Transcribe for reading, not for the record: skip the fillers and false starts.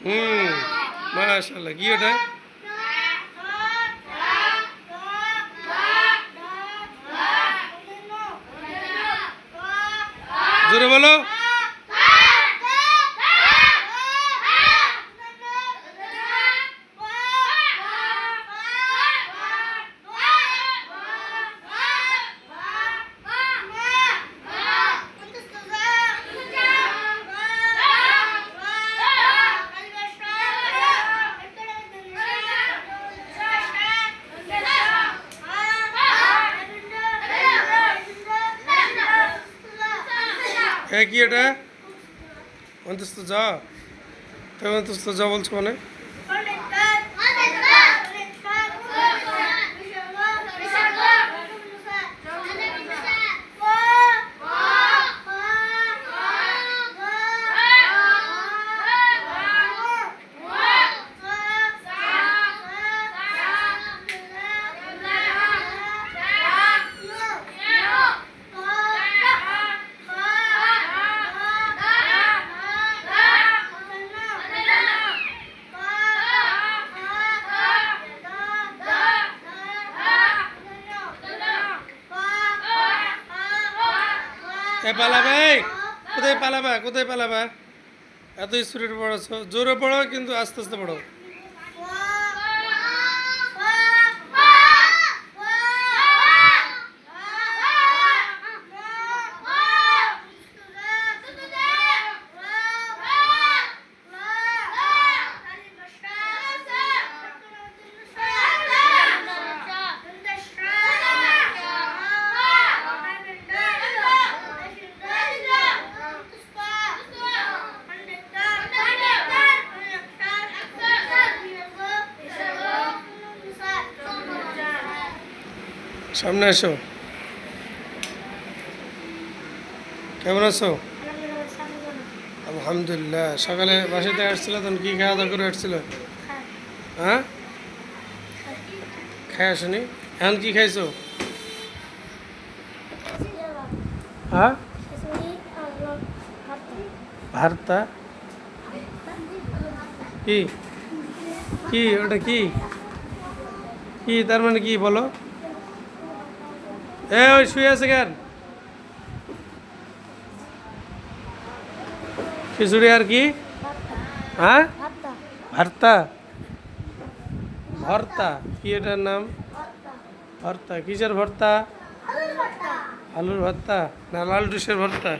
হুম, মাশাআল্লাহ। কি ওটা? জোরে বলো। হ্যাঁ, কি এটা? অন্তস্থ জ। তো অন্তস্থ জ বলছো মানে? এ পালাবা, এই কোথায় পালাবা, কোথায় পালাবা? এত স্পিডে পড়াছো, জোরে পড়ো কিন্তু আস্তে আস্তে পড়ো। সামনে এসো। কেমন আছো? আলহামদুলিল্লাহ। সকালে বাসাতে আসছিল তখন কি খাওয়া দাওয়া করে আসছিল? হ্যাঁ, খাই আসনি। এখন কি খাইছো? হ্যাঁ, ভর্তা। কি কি ওটা? কি কি তার মানে কি বলো? ওই শুয়ে আছে কেন? খিচুড়ি আর কি? হ্যাঁ, ভর্তা। ভর্তা কি এটার নাম? ভর্তা কিসের ভর্তা? আলুর ভর্তা না লাল ডিশের ভর্তা?